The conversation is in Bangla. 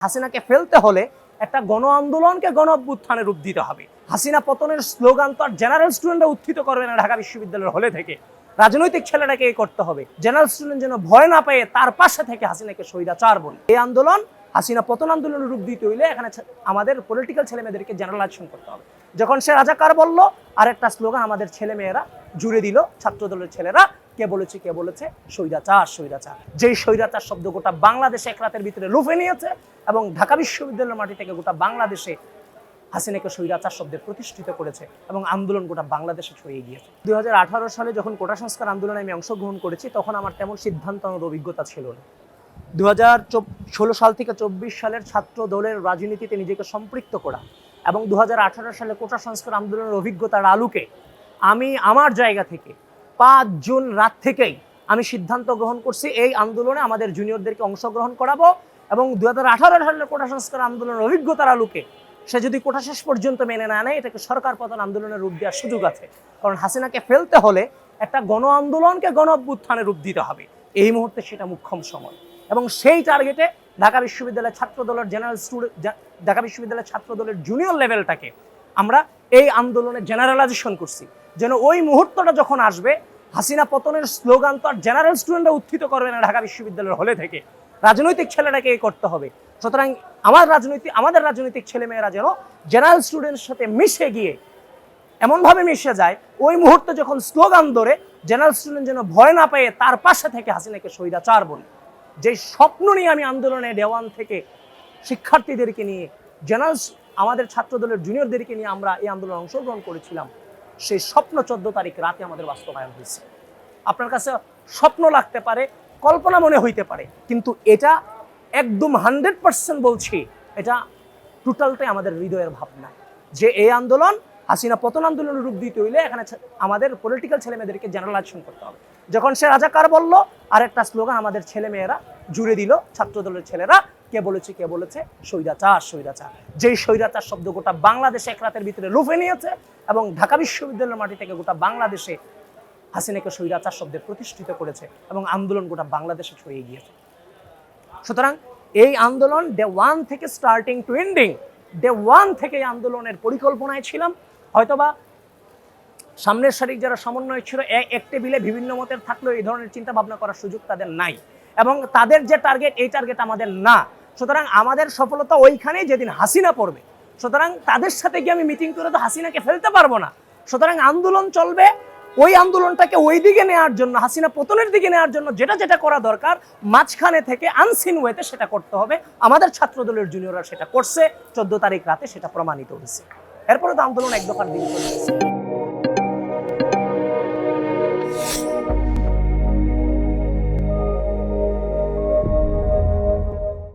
হাসিনাকে ফেলতে হলে একটা গণ আন্দোলনকে গণ অভ্যুত্থানে রূপ দিতে হবে। হাসিনা পতনের স্লোগান তো আর জেনারেল স্টুডেন্টরা উত্থিত করবে না ঢাকা বিশ্ববিদ্যালয়ের হলে থেকে, রাজনৈতিক ছেলেটাকে করতে হবে। জেনারেল স্টুডেন্ট যেন ভয় না পেয়ে তার পাশে থেকে হাসিনাকে স্বৈরাচার বলে। এই আন্দোলন হাসিনা পতন আন্দোলনের রূপ দিতে হইলে এখানে আমাদের পলিটিক্যাল ছেলেমেয়েদেরকে জেনারেলাইজেশন করতে হবে। যখন সে রাজাকার বললো, আর একটা স্লোগান আমাদের ছেলেমেয়েরা জুড়ে দিল, ছাত্রদলের ছেলেরা, কে বলেছে স্বৈরাচার স্বৈরাচার। যেই স্বৈরাচার শব্দ গোটা বাংলাদেশে এক রাতের ভিতরে লুফে নিয়েছে এবং ঢাকা বিশ্ববিদ্যালয়ের মাটি থেকে গোটা বাংলাদেশে হাসিনাকে স্বৈরাচার শব্দে প্রতিষ্ঠিত করেছে এবং আন্দোলন গোটা বাংলাদেশে ছড়িয়ে গিয়েছে। 2018 সালে যখন কোটা সংস্কার আন্দোলনে আমি অংশগ্রহণ করেছি, তখন আমার তেমন সিদ্ধান্ত নেওয়ার অভিজ্ঞতা ছিল না। 2016 সাল থেকে 24 সালের ছাত্র দলের রাজনীতিতে নিজেকে সম্পৃক্ত করা এবং 2018 সালে কোটা সংস্কার আন্দোলনের অভিজ্ঞতার আলোকে আমি আমার জায়গা থেকে 5 জুন রাত থেকেই আমি সিদ্ধান্ত গ্রহণ করছি এই আন্দোলনে আমাদের জুনিয়রদেরকে অংশগ্রহণ করাবো এবং 2018 সালের কোটা সংস্কার আন্দোলনের অভিজ্ঞতার আলোকে সে যদি কোটা শেষ পর্যন্ত মেনে না নেয়, এটাকে সরকার পতন আন্দোলনের রূপ দেওয়ার সুযোগ আছে। কারণ হাসিনাকে ফেলতে হলে একটা গণ আন্দোলনকে গণ অভ্যুত্থানে রূপ দিতে হবে। এই মুহূর্তে সেটা মুখ্যম সময় এবং সেই টার্গেটে ঢাকা বিশ্ববিদ্যালয়ের ছাত্র দলের জেনারেল স্টুডেন্ট, ঢাকা বিশ্ববিদ্যালয়ের ছাত্র দলের জুনিয়র লেভেলটাকে আমরা এই আন্দোলনে জেনারেলাইজেশন করছি, যেন ওই মুহূর্তটা যখন আসবে হাসিনা পতনের স্লোগান তো আর জেনারেল স্টুডেন্টরা উত্থিত করবে না ঢাকা বিশ্ববিদ্যালয়ের হলে থেকে, রাজনৈতিক ছেলেটাকে করতে হবে। সুতরাং আমাদের রাজনৈতিক ছেলেমেয়েরা যেন জেনারেল স্টুডেন্টের সাথে মিশে গিয়ে এমনভাবে মিশে যায়, ওই মুহূর্তে যখন স্লোগান ধরে জেনারেল স্টুডেন্ট যেন ভয় না পেয়ে তার পাশে থেকে হাসিনাকে স্বৈরাচার বলে। যে স্বপ্ন নিয়ে আমি আন্দোলনে দেওয়ান থেকে শিক্ষার্থীদেরকে নিয়ে আমাদের ছাত্র দলের জুনিয়রদেরকে নিয়ে আমরা এই আন্দোলনে অংশগ্রহণ করেছিলাম, সেই স্বপ্ন 14 তারিখ রাতে আমাদের বাস্তবায়ন হয়েছে। আপনার কাছে স্বপ্ন লাগতে পারে, কল্পনা মনে হইতে পারে, কিন্তু এটা একদম 100% বলছি, এটা টোটালটাই আমাদের হৃদয়ের ভাবনা যে এই আন্দোলন হাসিনা পতন আন্দোলনের রূপ দিতে হইলে এখানে আমাদের পলিটিক্যাল ছেলেমেয়েদেরকে জেনারেলাইজেশন করতে হবে। যখন সে রাজাকার বললো, আর একটা স্লোগান আমাদের ছেলেমেয়েরা জুড়ে দিল, ছাত্রদলের ছেলেরা, কে বলেছে স্বৈরাচার স্বৈরাচার। যেই স্বৈরাচার শব্দ গোটা বাংলাদেশে এক রাতের ভিতরে লুফে নিয়েছে এবং ঢাকা বিশ্ববিদ্যালয়ের মাটি থেকে গোটা বাংলাদেশে হাসিনাকে স্বৈরাচার শব্দে প্রতিষ্ঠিত করেছে এবং আন্দোলন গোটা বাংলাদেশে ছড়িয়ে গিয়েছে। সুতরাং এই আন্দোলন ডে 1 থেকে স্টার্টিং টু এন্ডিং, ডে 1 থেকে এই আন্দোলনের পরিকল্পনায় ছিলাম। হয়তোবা সামনের সারির যারা সমন্বয় ছিল এক টেবিলে বিভিন্ন মতের থাকলেও এই ধরনের চিন্তা ভাবনা করার সুযোগ তাদের নাই এবং তাদের যে টার্গেট, এই টার্গেট আমাদের না। সুতরাং আমাদের সফলতা ওইখানেই যেদিন হাসিনা পড়বে। সুতরাং তাদের সাথে গিয়ে আমি মিটিং করে তো হাসিনাকে ফেলতে পারবো না। সুতরাং আন্দোলন চলবে, ওই আন্দোলনটাকে ওই দিকে নেওয়ার জন্য, হাসিনা পতনের দিকে নেওয়ার জন্য যেটা যেটা করা দরকার মাঝখানে থেকে আনসিন ওয়েতে সেটা করতে হবে। আমাদের ছাত্রদলের জুনিয়ররা সেটা করছে, 14 তারিখ রাতে সেটা প্রমাণিত হয়েছে। এরপরে তো আন্দোলন এক দফার দিন চলে গেছে।